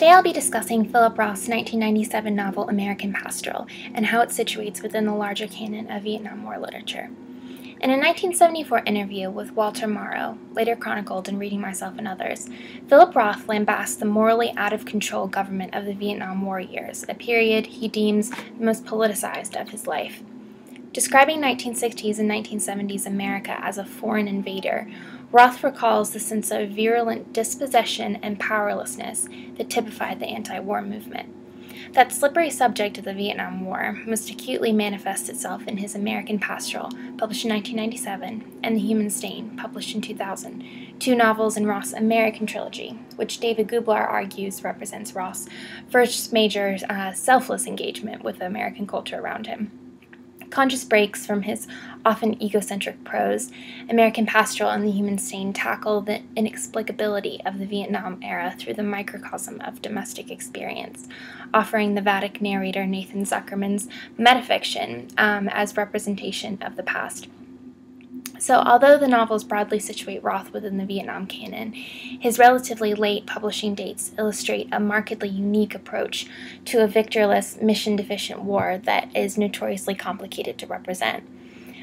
Today I'll be discussing Philip Roth's 1997 novel American Pastoral and how it situates within the larger canon of Vietnam War literature. In a 1974 interview with Walter Morrow, later chronicled in Reading Myself and Others, Philip Roth lambasts the morally out-of-control government of the Vietnam War years, a period he deems the most politicized of his life. Describing 1960s and 1970s America as a foreign invader, Roth recalls the sense of virulent dispossession and powerlessness that typified the anti-war movement. That slippery subject of the Vietnam War most acutely manifests itself in his American Pastoral, published in 1997, and The Human Stain, published in 2000, two novels in Roth's American trilogy, which David Gublar argues represents Roth's first major selfless engagement with the American culture around him. Conscious breaks from his often egocentric prose, American Pastoral and The Human Stain tackle the inexplicability of the Vietnam era through the microcosm of domestic experience, offering the Vedic narrator Nathan Zuckerman's metafiction as representation of the past. So, although the novels broadly situate Roth within the Vietnam canon, his relatively late publishing dates illustrate a markedly unique approach to a victorless, mission-deficient war that is notoriously complicated to represent.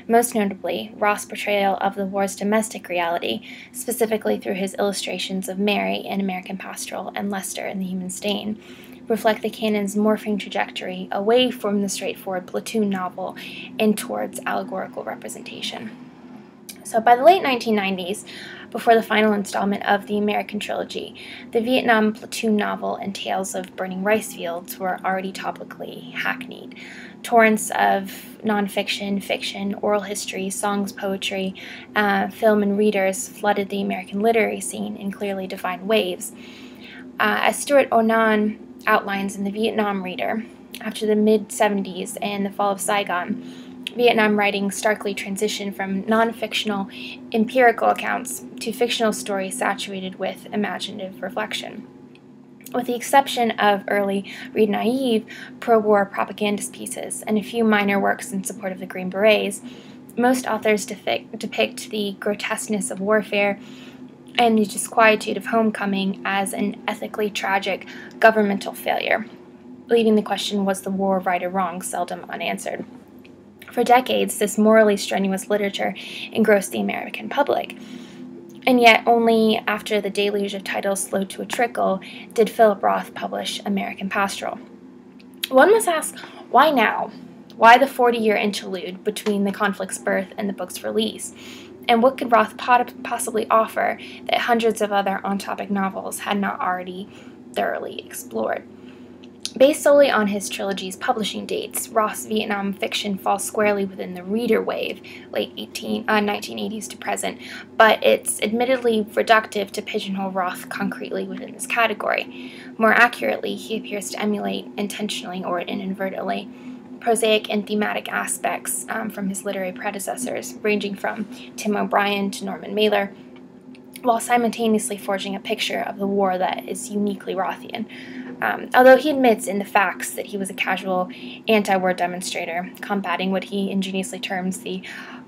Most notably, Roth's portrayal of the war's domestic reality, specifically through his illustrations of Mary in American Pastoral and Lester in The Human Stain, reflect the canon's morphing trajectory away from the straightforward platoon novel and towards allegorical representation. So by the late 1990s, before the final installment of the American trilogy, the Vietnam platoon novel and tales of burning rice fields were already topically hackneyed. Torrents of nonfiction, fiction, oral history, songs, poetry, film, and readers flooded the American literary scene in clearly defined waves. As Stuart Onan outlines in The Vietnam Reader, after the mid-70s and the fall of Saigon, Vietnam writing starkly transitioned from non-fictional empirical accounts to fictional stories saturated with imaginative reflection. With the exception of early Read Naive, pro-war propagandist pieces, and a few minor works in support of the Green Berets, most authors depict the grotesqueness of warfare and the disquietude of homecoming as an ethically tragic governmental failure, leaving the question, was the war right or wrong, seldom unanswered. For decades, this morally strenuous literature engrossed the American public, and yet only after the deluge of titles slowed to a trickle did Philip Roth publish American Pastoral. One must ask, why now? Why the 40-year interlude between the conflict's birth and the book's release? And what could Roth possibly offer that hundreds of other on-topic novels had not already thoroughly explored? Based solely on his trilogy's publishing dates, Roth's Vietnam fiction falls squarely within the reader wave, late 1980s to present, but it's admittedly reductive to pigeonhole Roth concretely within this category. More accurately, he appears to emulate, intentionally or inadvertently, prosaic and thematic aspects from his literary predecessors, ranging from Tim O'Brien to Norman Mailer, while simultaneously forging a picture of the war that is uniquely Rothian. Although he admits in the facts that he was a casual anti-war demonstrator, combating what he ingeniously terms the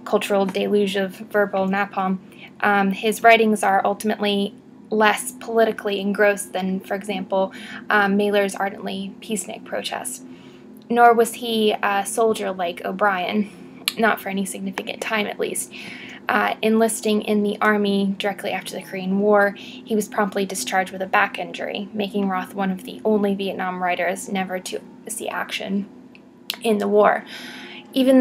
cultural deluge of verbal napalm, his writings are ultimately less politically engrossed than, for example, Mailer's ardently peacenik protest. Nor was he a soldier like O'Brien, not for any significant time at least. Enlisting in the Army directly after the Korean War, he was promptly discharged with a back injury, making Roth one of the only Vietnam writers never to see action in the war. Even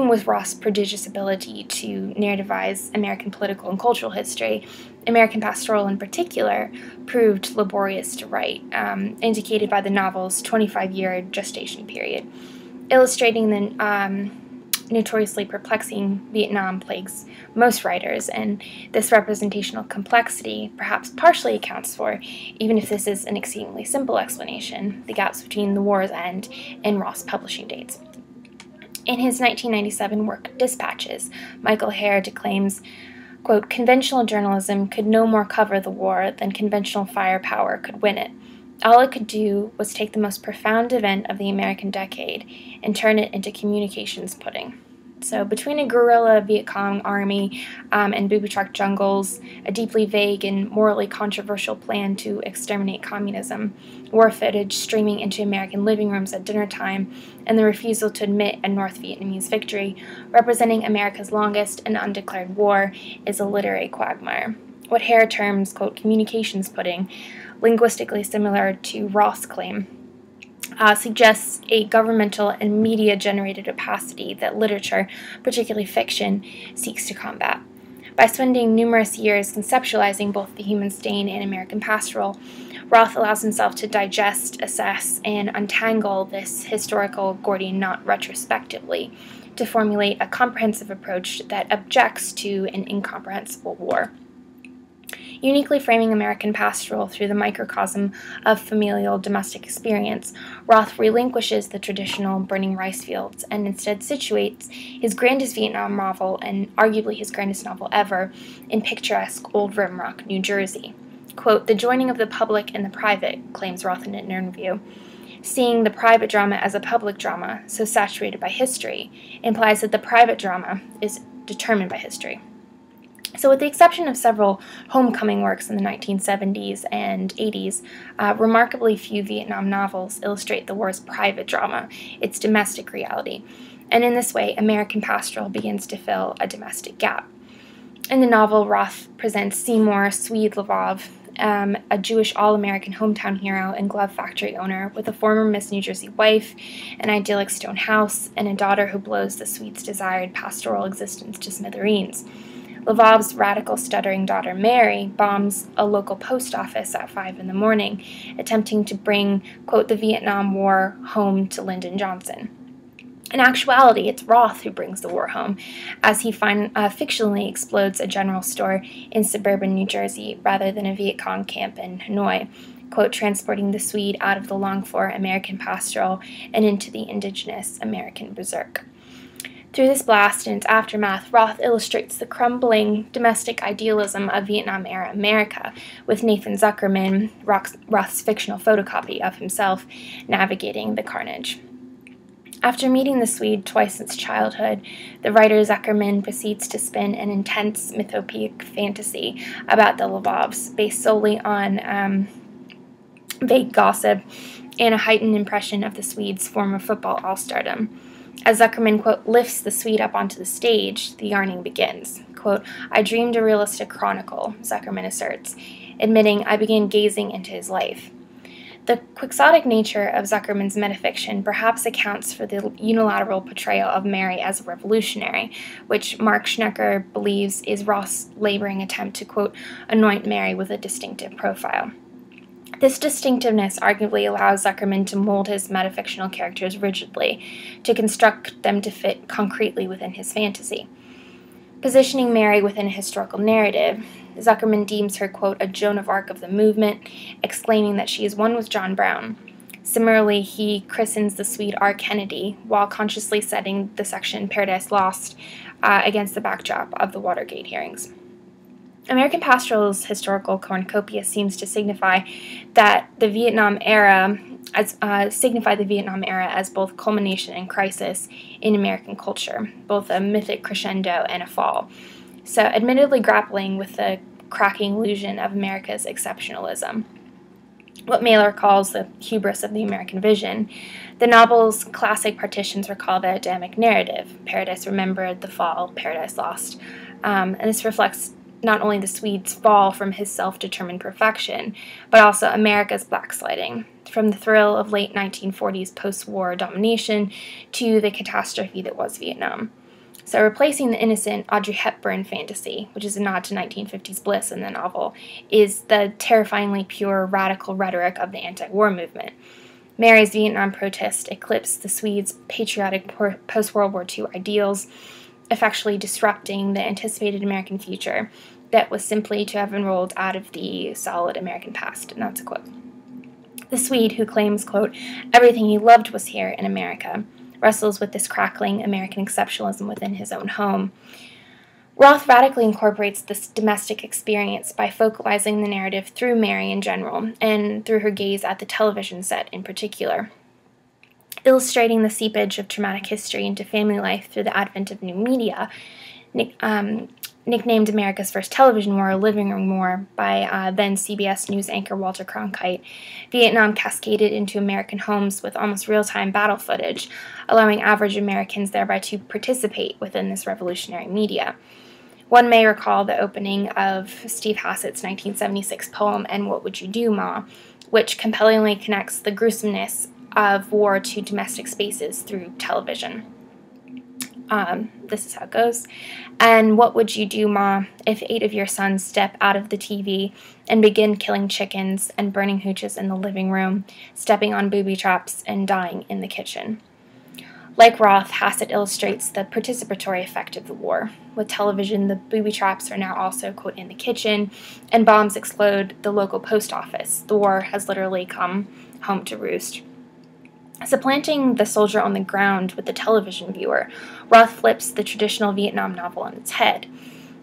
with Roth's prodigious ability to narrativize American political and cultural history, American Pastoral in particular proved laborious to write, indicated by the novel's 25-year gestation period, illustrating the notoriously perplexing Vietnam plagues most writers, and this representational complexity perhaps partially accounts for, even if this is an exceedingly simple explanation, the gaps between the war's end and Roth's publishing dates. In his 1997 work Dispatches, Michael Hare declaims, quote, "Conventional journalism could no more cover the war than conventional firepower could win it. All it could do was take the most profound event of the American decade and turn it into communications pudding." So between a guerrilla Viet Cong army and booby truck jungles, a deeply vague and morally controversial plan to exterminate communism, war footage streaming into American living rooms at dinner time, and the refusal to admit a North Vietnamese victory, representing America's longest and undeclared war, is a literary quagmire. What Hare terms, quote, communications pudding, linguistically similar to Roth's claim, suggests a governmental and media-generated opacity that literature, particularly fiction, seeks to combat. By spending numerous years conceptualizing both The Human Stain and American Pastoral, Roth allows himself to digest, assess, and untangle this historical Gordian knot retrospectively to formulate a comprehensive approach that objects to an incomprehensible war. Uniquely framing American Pastoral through the microcosm of familial domestic experience, Roth relinquishes the traditional burning rice fields and instead situates his grandest Vietnam novel, and arguably his grandest novel ever, in picturesque Old Rimrock, New Jersey. Quote, the joining of the public and the private, claims Roth in an interview, seeing the private drama as a public drama, so saturated by history, implies that the private drama is determined by history. So with the exception of several homecoming works in the 1970s and 80s, remarkably few Vietnam novels illustrate the war's private drama, its domestic reality. And in this way, American Pastoral begins to fill a domestic gap. In the novel, Roth presents Seymour Swede Lvov, a Jewish all-American hometown hero and glove factory owner with a former Miss New Jersey wife, an idyllic stone house, and a daughter who blows the Swede's desired pastoral existence to smithereens. Lvov's radical, stuttering daughter, Mary, bombs a local post office at 5 in the morning, attempting to bring, quote, the Vietnam War home to Lyndon Johnson. In actuality, it's Roth who brings the war home, as he fictionally explodes a general store in suburban New Jersey rather than a Viet Cong camp in Hanoi, quote, transporting the Swede out of the longed-for American Pastoral and into the indigenous American berserk. Through this blast and its aftermath, Roth illustrates the crumbling domestic idealism of Vietnam-era America, with Nathan Zuckerman, Roth's fictional photocopy of himself, navigating the carnage. After meeting the Swede twice since childhood, the writer Zuckerman proceeds to spin an intense mythopoeic fantasy about the Lvovs, based solely on vague gossip and a heightened impression of the Swedes' former football all-stardom. As Zuckerman, quote, lifts the Swede up onto the stage, the yarning begins. Quote, I dreamed a realistic chronicle, Zuckerman asserts, admitting I began gazing into his life. The quixotic nature of Zuckerman's metafiction perhaps accounts for the unilateral portrayal of Mary as a revolutionary, which Mark Schnecker believes is Roth's laboring attempt to, quote, anoint Mary with a distinctive profile. This distinctiveness arguably allows Zuckerman to mold his metafictional characters rigidly, to construct them to fit concretely within his fantasy. Positioning Mary within a historical narrative, Zuckerman deems her, quote, a Joan of Arc of the movement, exclaiming that she is one with John Brown. Similarly, he christens the Swede R. Kennedy, while consciously setting the section Paradise Lost against the backdrop of the Watergate hearings. American Pastoral's historical cornucopia seems to signify the Vietnam era as both culmination and crisis in American culture, both a mythic crescendo and a fall. So, admittedly grappling with the cracking illusion of America's exceptionalism, what Mailer calls the hubris of the American vision, the novel's classic partitions recall the Adamic narrative: Paradise Remembered, The Fall, Paradise Lost, and this reflects not only the Swede's fall from his self-determined perfection, but also America's backsliding, from the thrill of late 1940s post-war domination to the catastrophe that was Vietnam. So replacing the innocent Audrey Hepburn fantasy, which is a nod to 1950s bliss in the novel, is the terrifyingly pure radical rhetoric of the anti-war movement. Mary's Vietnam protest eclipsed the Swedes' patriotic post-World War II ideals, effectually disrupting the anticipated American future that was simply to have enrolled out of the solid American past, and that's a quote. The Swede, who claims, quote, everything he loved was here in America, wrestles with this crackling American exceptionalism within his own home. Roth radically incorporates this domestic experience by focalizing the narrative through Mary in general, and through her gaze at the television set in particular. illustrating the seepage of traumatic history into family life through the advent of new media. Nicknamed America's First Television War, or Living Room War, by then CBS News anchor Walter Cronkite, Vietnam cascaded into American homes with almost real-time battle footage, allowing average Americans thereby to participate within this revolutionary media. One may recall the opening of Steve Hassett's 1976 poem, And What Would You Do, Ma?, which compellingly connects the gruesomeness of war to domestic spaces through television. This is how it goes. And what would you do, Ma, if 8 of your sons step out of the TV and begin killing chickens and burning hooches in the living room, stepping on booby traps and dying in the kitchen? Like Roth, Hassett illustrates the participatory effect of the war. With television, the booby traps are now also, quote, in the kitchen, and bombs explode the local post office. The war has literally come home to roost. Supplanting the soldier on the ground with the television viewer, Roth flips the traditional Vietnam novel on its head.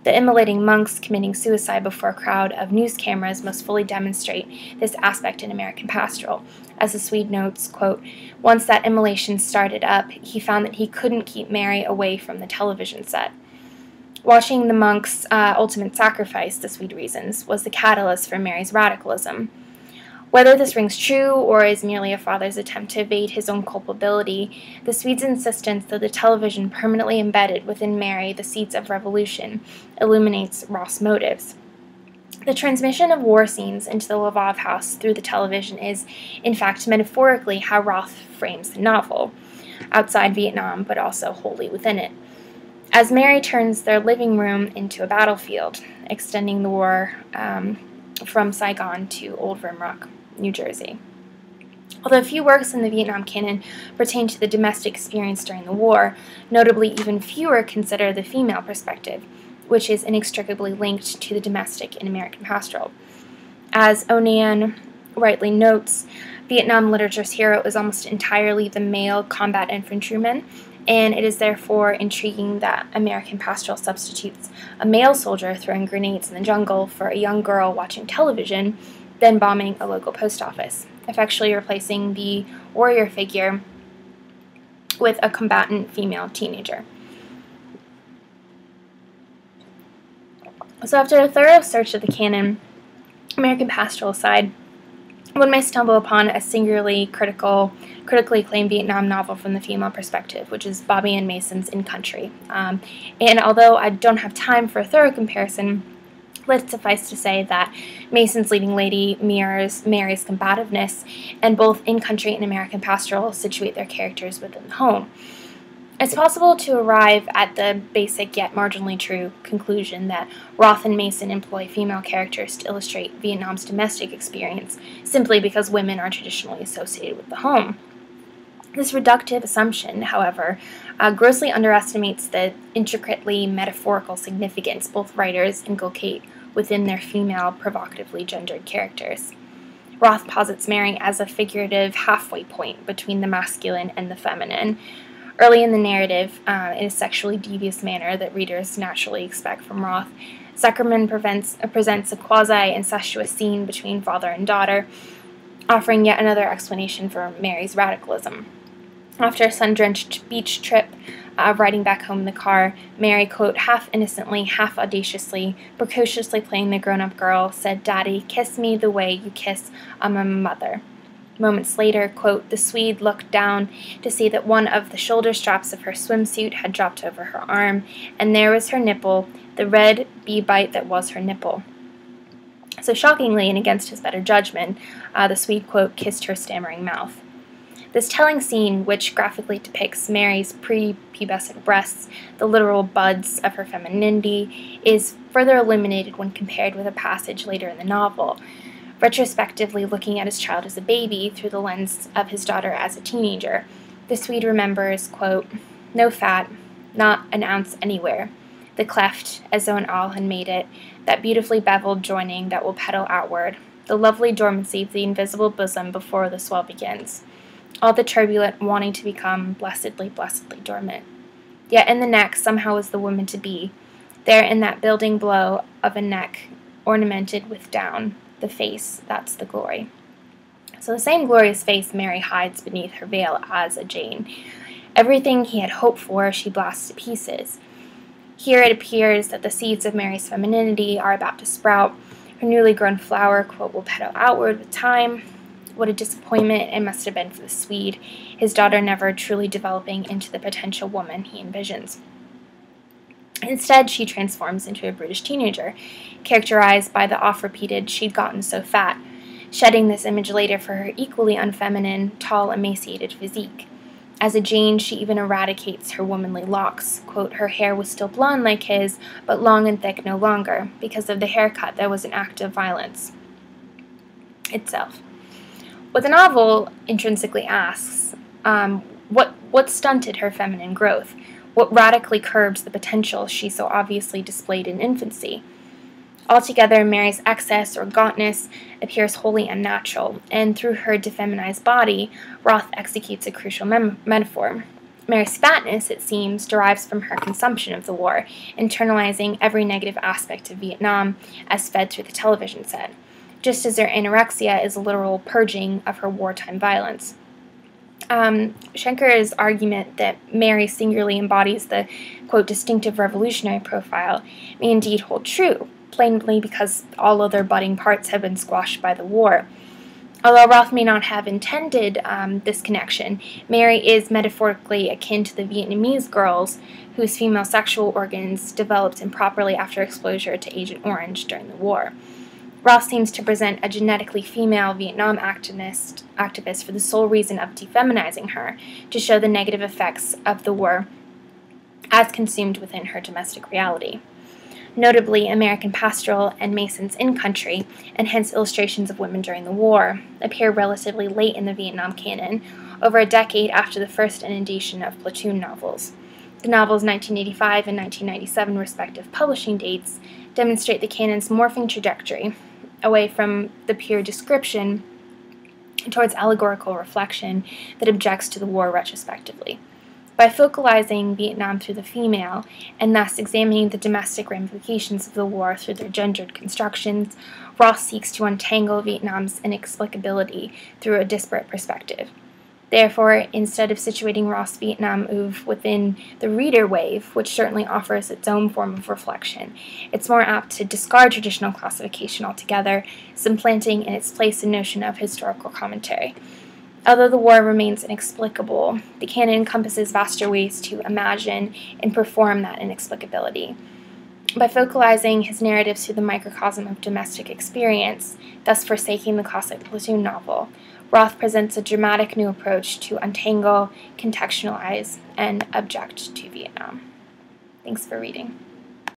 The immolating monks committing suicide before a crowd of news cameras most fully demonstrate this aspect in American Pastoral. As the Swede notes, quote, once that immolation started up, he found that he couldn't keep Mary away from the television set. Watching the monks' ultimate sacrifice, the Swede reasons, was the catalyst for Mary's radicalism. Whether this rings true or is merely a father's attempt to evade his own culpability, the Swede's insistence that the television permanently embedded within Mary the seeds of revolution illuminates Roth's motives. The transmission of war scenes into the Lvov house through the television is, in fact, metaphorically how Roth frames the novel, outside Vietnam but also wholly within it, as Mary turns their living room into a battlefield, extending the war from Saigon to Old Rimrock, New Jersey. Although few works in the Vietnam canon pertain to the domestic experience during the war, notably even fewer consider the female perspective, which is inextricably linked to the domestic in American Pastoral. As Onan rightly notes, Vietnam literature's hero is almost entirely the male combat infantryman, and it is therefore intriguing that American Pastoral substitutes a male soldier throwing grenades in the jungle for a young girl watching television, then bombing a local post office, effectually replacing the warrior figure with a combatant female teenager. So after a thorough search of the canon, American Pastoral aside, one may stumble upon a singularly critically acclaimed Vietnam novel from the female perspective, which is Bobby Ann Mason's In Country. And although I don't have time for a thorough comparison, let's suffice to say that Mason's leading lady mirrors Mary's combativeness, and both In Country and American Pastoral situate their characters within the home. It's possible to arrive at the basic yet marginally true conclusion that Roth and Mason employ female characters to illustrate Vietnam's domestic experience simply because women are traditionally associated with the home. This reductive assumption, however, grossly underestimates the intricately metaphorical significance both writers inculcate within their female, provocatively gendered characters. Roth posits Mary as a figurative halfway point between the masculine and the feminine. Early in the narrative, in a sexually devious manner that readers naturally expect from Roth, Zuckerman presents a quasi-incestuous scene between father and daughter, offering yet another explanation for Mary's radicalism. After a sun-drenched beach trip, riding back home in the car, Mary, quote, half innocently, half audaciously, precociously playing the grown-up girl, said, "Daddy, kiss me the way you kiss my mother." Moments later, quote, the Swede looked down to see that one of the shoulder straps of her swimsuit had dropped over her arm, and there was her nipple, the red bee bite that was her nipple. So shockingly, and against his better judgment, the Swede, quote, kissed her stammering mouth. This telling scene, which graphically depicts Mary's prepubescent breasts, the literal buds of her femininity, is further illuminated when compared with a passage later in the novel, retrospectively looking at his child as a baby through the lens of his daughter as a teenager. The Swede remembers, quote, no fat, not an ounce anywhere, the cleft, as though an awl had made it, that beautifully beveled joining that will pedal outward, the lovely dormancy of the invisible bosom before the swell begins, all the turbulent wanting to become blessedly, blessedly dormant. Yet in the neck somehow is the woman to be, there in that building blow of a neck ornamented with down, the face, that's the glory. So the same glorious face Mary hides beneath her veil as a Jane. Everything he had hoped for, she blasts to pieces. Here it appears that the seeds of Mary's femininity are about to sprout. Her newly grown flower, quote, will petal outward with time. What a disappointment it must have been for the Swede, his daughter never truly developing into the potential woman he envisions. Instead, she transforms into a brutish teenager, characterized by the oft-repeated "she'd gotten so fat," shedding this image later for her equally unfeminine, tall, emaciated physique. As a Jane, she even eradicates her womanly locks. Quote, her hair was still blonde like his, but long and thick no longer. Because of the haircut, there was an act of violence itself. What the novel intrinsically asks, what stunted her feminine growth? What radically curbs the potential she so obviously displayed in infancy? Altogether, Mary's excess or gauntness appears wholly unnatural, and through her defeminized body, Roth executes a crucial metaphor. Mary's fatness, it seems, derives from her consumption of the war, internalizing every negative aspect of Vietnam as fed through the television set, just as her anorexia is a literal purging of her wartime violence. Schenker's argument that Mary singularly embodies the, quote, distinctive revolutionary profile may indeed hold true, plainly because all other budding parts have been squashed by the war. Although Roth may not have intended this connection, Mary is metaphorically akin to the Vietnamese girls whose female sexual organs developed improperly after exposure to Agent Orange during the war. Roth seems to present a genetically female Vietnam activist for the sole reason of defeminizing her, to show the negative effects of the war as consumed within her domestic reality. Notably, American Pastoral and Mason's In Country, and hence illustrations of women during the war, appear relatively late in the Vietnam canon, over a decade after the first inundation of platoon novels. The novel's 1985 and 1997 respective publishing dates demonstrate the canon's morphing trajectory, away from the pure description towards allegorical reflection that objects to the war retrospectively. By focalizing Vietnam through the female, and thus examining the domestic ramifications of the war through their gendered constructions, Roth seeks to untangle Vietnam's inexplicability through a disparate perspective. Therefore, instead of situating Roth's Vietnam oeuvre within the reader wave, which certainly offers its own form of reflection, it's more apt to discard traditional classification altogether, supplanting in its place a notion of historical commentary. Although the war remains inexplicable, the canon encompasses vaster ways to imagine and perform that inexplicability. By focalizing his narratives through the microcosm of domestic experience, thus forsaking the classic platoon novel, Roth presents a dramatic new approach to untangle, contextualize, and object to Vietnam. Thanks for reading.